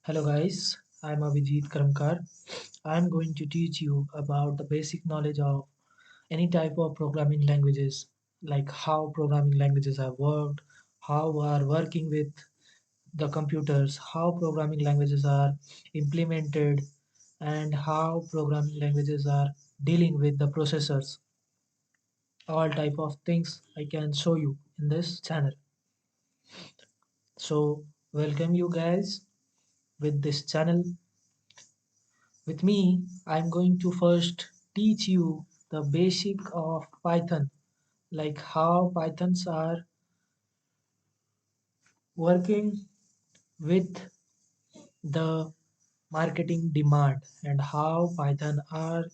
Hello guys, I'm Abhijit Karamkar. I'm going to teach you about the basic knowledge of any type of programming languages, like how programming languages have worked, how are working with the computers, how programming languages are implemented, and how programming languages are dealing with the processors. All type of things I can show you in this channel. So welcome you guys with this channel. With me, I'm going to first teach you the basic of Python, like how Pythons are working with the marketing demand and how Python are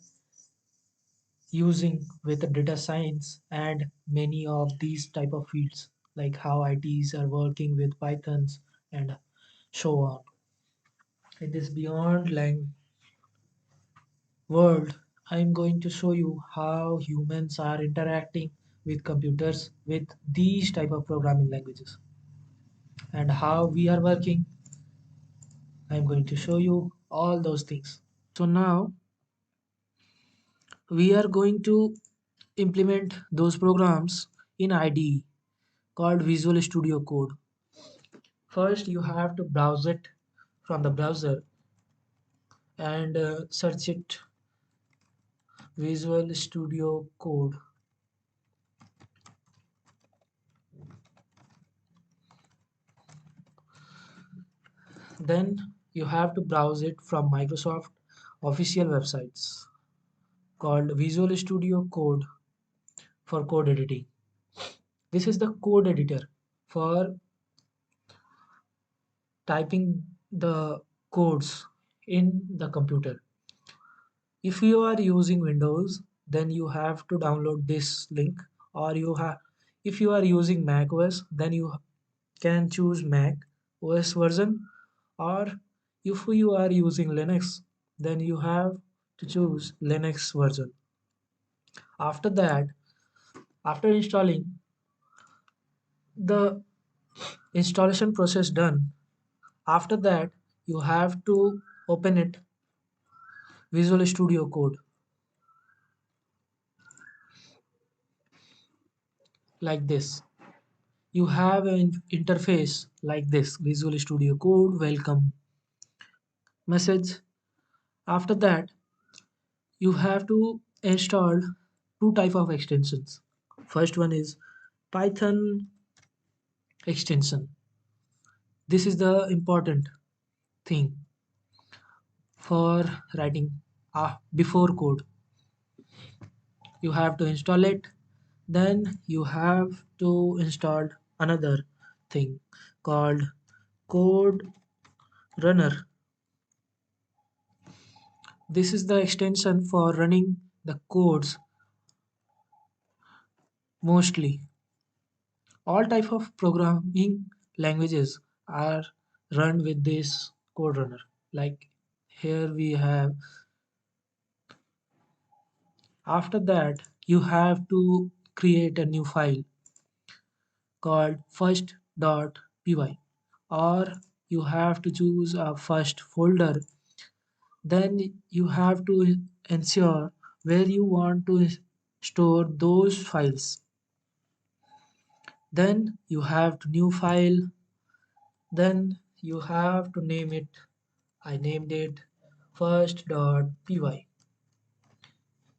using with data science and many of these type of fields, like how ITs are working with Pythons and so on. In this beyond lang world, I'm going to show you how humans are interacting with computers with these type of programming languages and how we are working. I'm going to show you all those things. So now we are going to implement those programs in IDE called Visual Studio Code. First, you have to browse it from the browser and search it Visual Studio Code. Then you have to browse it from Microsoft official websites called Visual Studio Code for code editing. This is the code editor for typing the codes in the computer. If you are using Windows, then you have to download this link, or you have if you are using Mac OS, then you can choose Mac OS version, or if you are using Linux, then you have to choose Linux version. After that, after installing the installation process done, after that you have to open it Visual Studio Code like this. You have an interface like this, Visual Studio Code welcome message. After that, you have to install two type of extensions. First one is Python extension. This is the important thing for writing before code. You have to install it. Then you have to install another thing called code runner. This is the extension for running the codes mostly. All type of programming languages are run with this code runner. Like here we have. After that, you have to create a new file called first.py, or you have to choose a first folder. Then you have to ensure where you want to store those files. Then you have to new file. Then you have to name it. I named it first.py.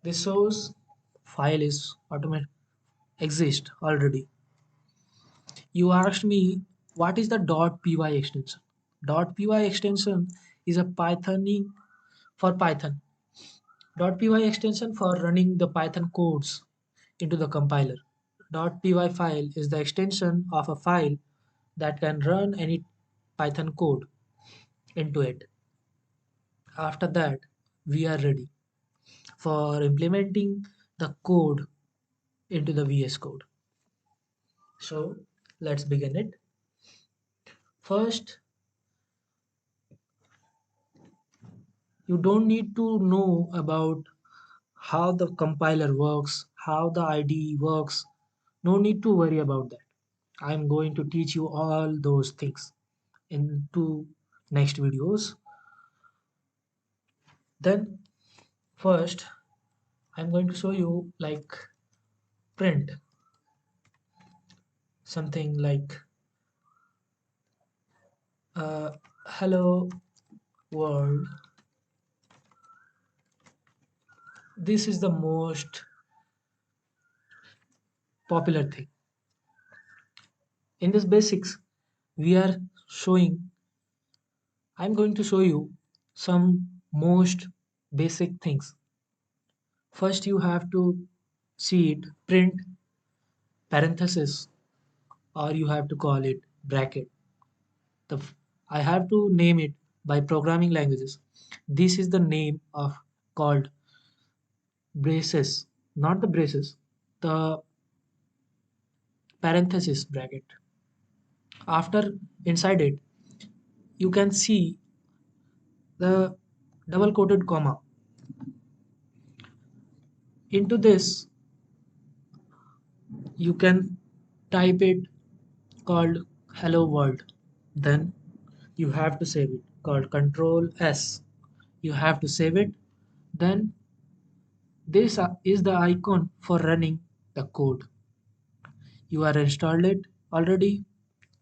This shows file is automatic exist already. You asked me what is the .py extension. .py extension is a Python for Python. .py extension for running the Python codes into the compiler. .py file is the extension of a file that can run any Python code into it. After that, we are ready for implementing the code into the VS Code. So let's begin it. First, you don't need to know about how the compiler works, how the IDE works. No need to worry about that. I'm going to teach you all those things into next videos. Then first I'm going to show you like print something like hello world. This is the most popular thing. In this basics, we are showing, I'm going to show you some most basic things. First, you have to see it print parenthesis, or you have to call it bracket. The I have to name it by programming languages. This is the name of called braces, not the braces, the parenthesis bracket. After inside it, you can see the double quoted comma. Into this, you can type it called hello world. Then you have to save it called control S. You have to save it. Then this is the icon for running the code. You are installed it already.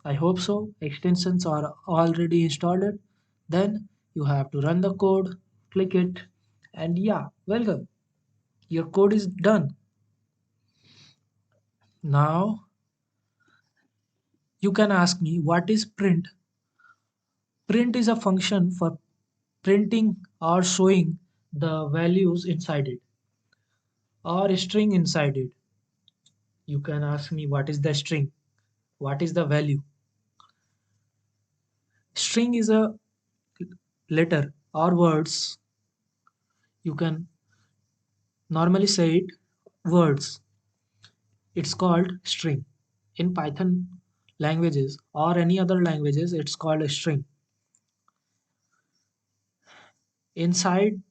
I hope so. Extensions are already installed. It. Then you have to run the code, click it, and yeah, welcome. Your code is done. Now you can ask me what is print? Print is a function for printing or showing the values inside it or a string inside it. You can ask me what is the string? What is the value? String is a letter or words. You can normally say it words. It's called string. In Python languages or any other languages, it's called a string. Inside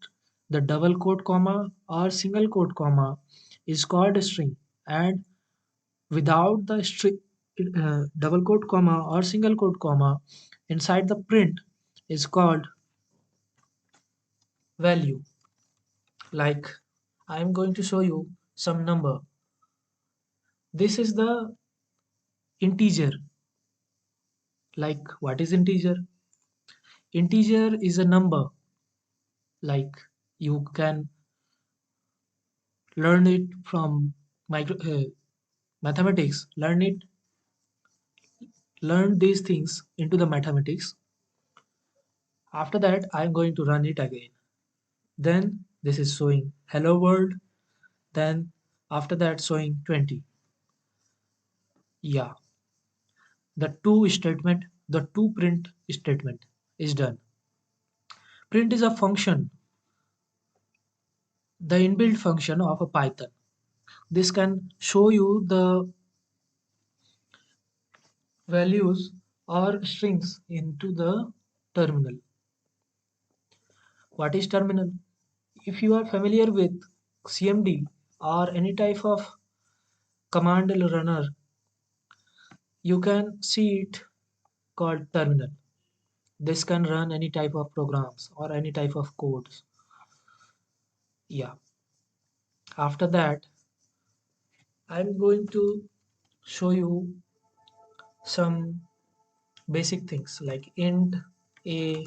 the double quote comma or single quote comma is called a string, and without the string double quote comma or single quote comma inside the print is called value. Like I'm going to show you some number. This is the integer. Like what is integer? Integer is a number. Like you can learn it from mathematics. Learn these things into the mathematics. After that, I'm going to run it again. Then this is showing hello world. Then after that showing 20. Yeah, the two print statement is done. Print is a function, the inbuilt function of a Python. This can show you the values or strings into the terminal. What is terminal? If you are familiar with CMD or any type of command runner, you can see it called terminal. This can run any type of programs or any type of codes. Yeah. After that, I'm going to show you some basic things like int a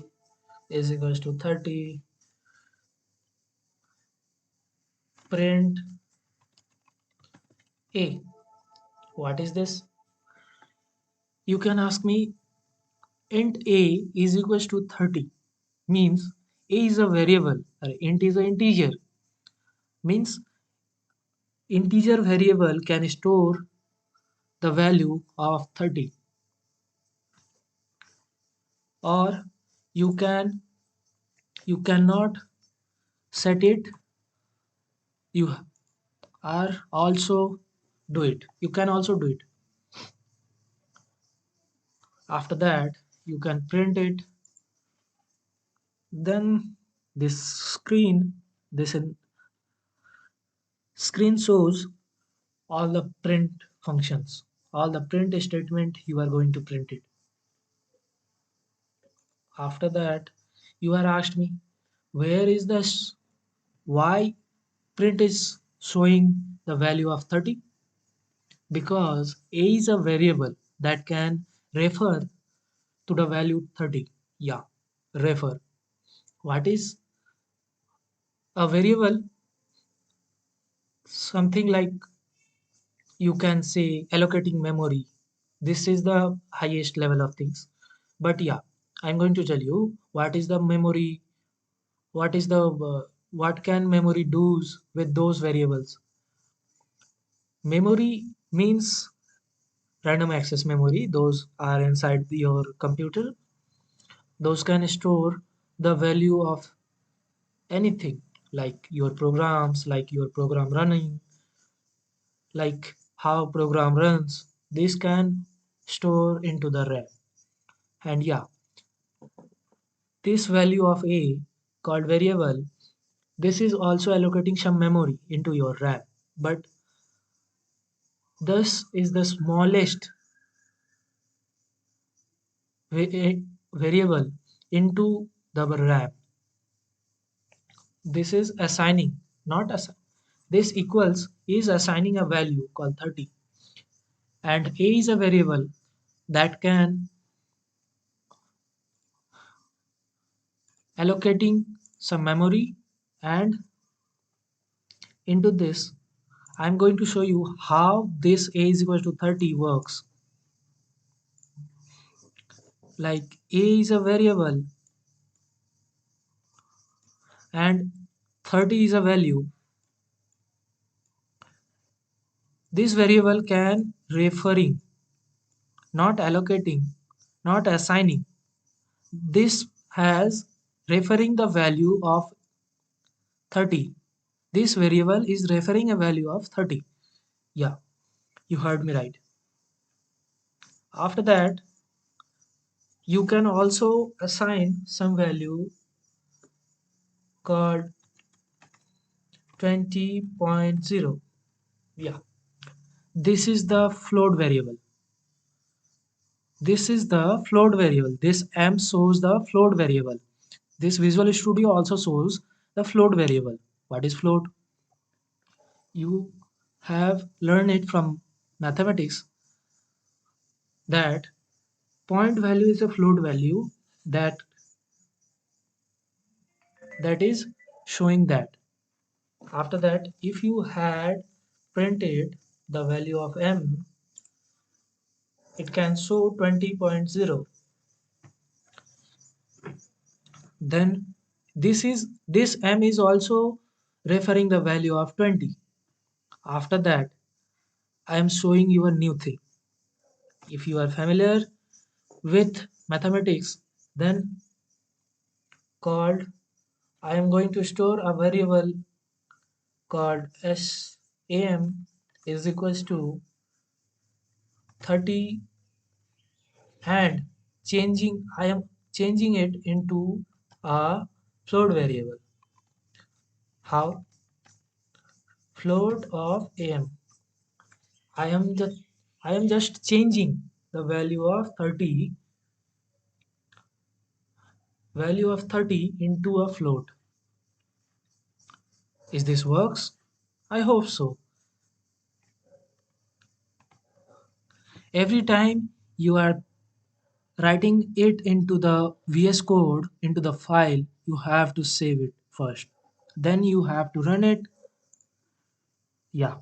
is equals to 30, print a. What is this? You can ask me int a is equals to 30 means a is a variable or int is an integer means integer variable can store the value of 30, or you cannot set it. You are also do it. You can also do it. After that, you can print it. Then this screen shows all the print functions, all the print statement you are going to print it. After that, you are asked me, where is this? Why print is showing the value of 30? Because a is a variable that can refer to the value 30. Yeah, refer. What is a variable? Something like you can say allocating memory. This is the highest level of things. But yeah, I'm going to tell you what is the memory, what is the what can memory do's with those variables. Memory means random access memory. Those are inside your computer. Those can store the value of anything, like your programs, like your program running, like how program runs. This can store into the RAM. And yeah, this value of a called variable, this is also allocating some memory into your RAM. But this is the smallest variable into the RAM. This is assigning, not assign. This equals is assigning a value called 30, and a is a variable that can allocating some memory. And into this I'm going to show you how this a is equal to 30 works. Like a is a variable and 30 is a value. This variable can referring, not allocating, not assigning. This has referring the value of 30. This variable is referring a value of 30. Yeah, you heard me right. After that, you can also assign some value called 20.0. Yeah, this is the float variable. This is the float variable. This M shows the float variable. This Visual Studio also shows the float variable. What is float? You have learned it from mathematics that point value is a float value that is showing that. After that, if you had printed the value of M, it can show 20.0. Then this M is also referring the value of 20. After that, I am showing you a new thing. If you are familiar with mathematics, then called I am going to store a variable called SAM is equals to 30, and I am changing it into a float variable. How? Float of AM. I am just changing the value of 30 into a float. Is this works? I hope so. Every time you are writing it into the VS Code into the file, you have to save it first. Then you have to run it. Yeah,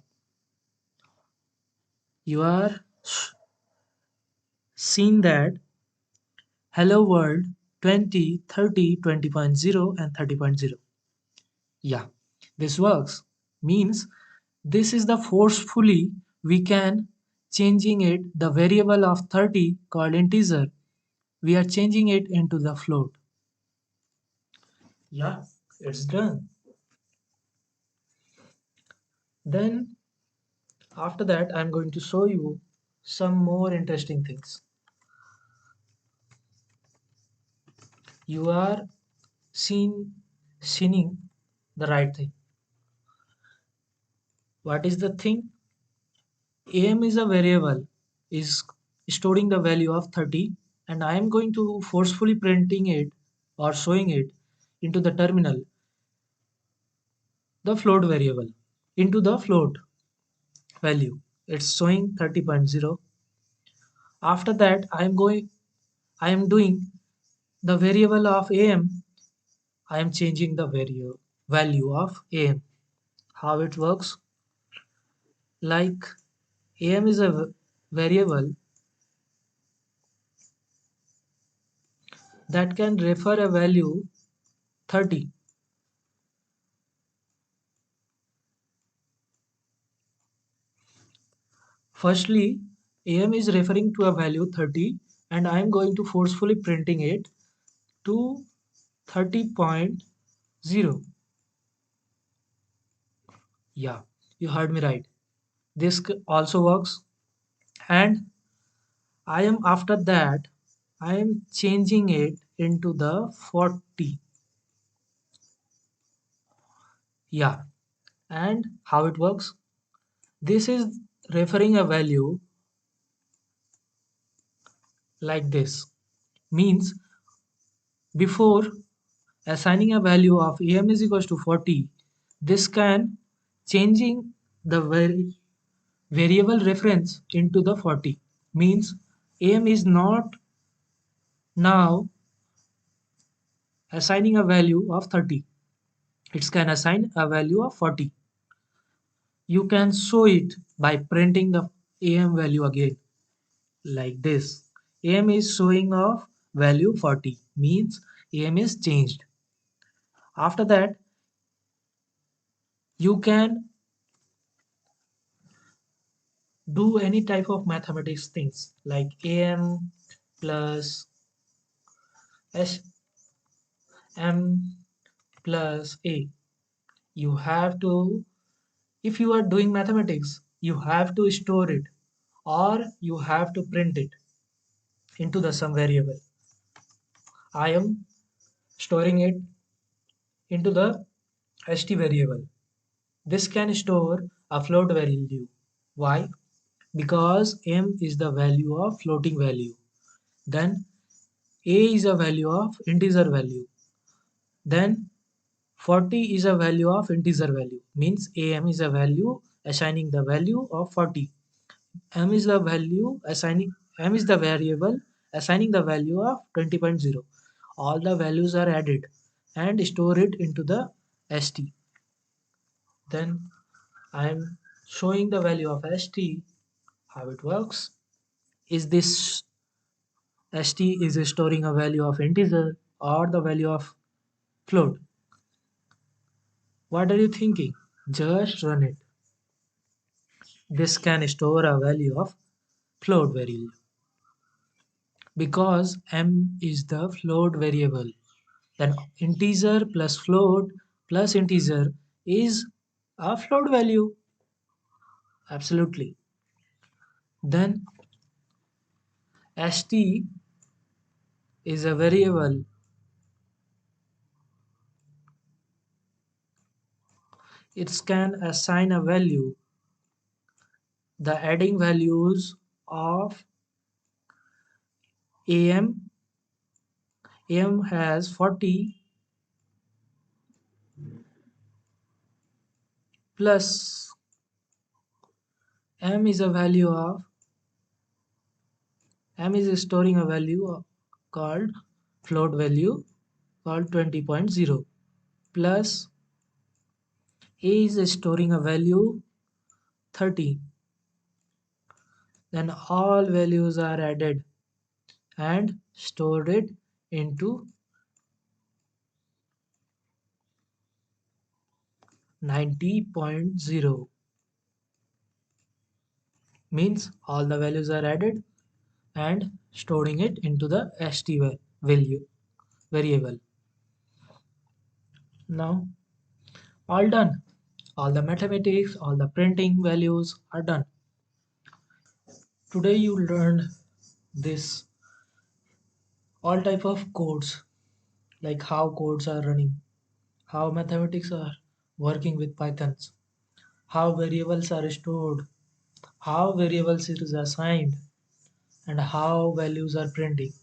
you are seen that hello world 20, 30, 20.0 and 30.0. Yeah, this works. Means this is the forcefully we can changing it the variable of 30 called integer. We are changing it into the float. Yeah, it's done. Then after that, I'm going to show you some more interesting things. You are seeing the right thing. What is the thing? AM is a variable, is storing the value of 30. and I am going to forcefully printing it or showing it into the terminal, the float variable, into the float value. It's showing 30.0. After that, I am doing the variable of am. I am changing the value of am. How it works? Like am is a variable that can refer a value 30. Firstly, am is referring to a value 30 and I am going to forcefully printing it to 30.0. Yeah, you heard me right. This also works, and I am after that I am changing it into the 40. Yeah, and how it works? This is referring a value like this. Means before assigning a value of am is equals to 40, this can changing the variable reference into the 40. Means am is not now assigning a value of 30. It can assign a value of 40. You can show it by printing the am value again like this. Am is showing of value 40 means am is changed. After that, you can do any type of mathematics things like am plus sm plus a. You have to, if you are doing mathematics, you have to store it or you have to print it into the some variable. I am storing it into the st variable. This can store a float value. Why? Because m is the value of floating value. Then a is a value of integer value. Then 40 is a value of integer value. Means am is a value assigning the value of 40. M is the value assigning m is the variable assigning the value of 20.0. All the values are added and store it into the st. Then I am showing the value of st. How it works is this st is storing a value of integer or the value of float. What are you thinking? Just run it. This can store a value of float variable because m is the float variable. Then integer plus float plus integer is a float value. Absolutely. Then st is a variable. It can assign a value. The adding values of am has 40 plus m is a value of m is storing a value called float value called 20.0 plus a is storing a value 30. Then all values are added and stored it into 90.0. Means all the values are added and storing it into the st value variable. Now all done. All the mathematics, all the printing values are done. Today you learned this all type of codes, like how codes are running, how mathematics are working with pythons, how variables are stored, how variables is assigned, and how values are printing.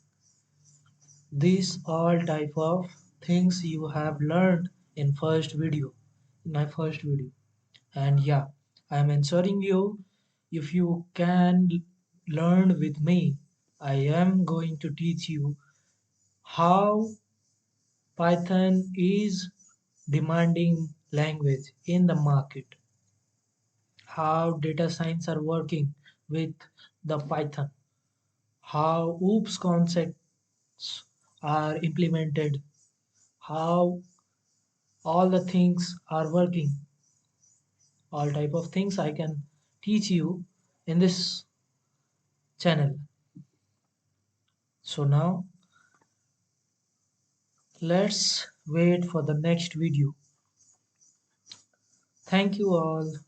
These all type of things you have learned in my first video. And yeah, I am ensuring you, if you can learn with me, I am going to teach you how Python is demanding language in the market, how data science are working with the Python, how OOPS concepts are implemented, how all the things are working, all type of things I can teach you in this channel. So now let's wait for the next video. Thank you all.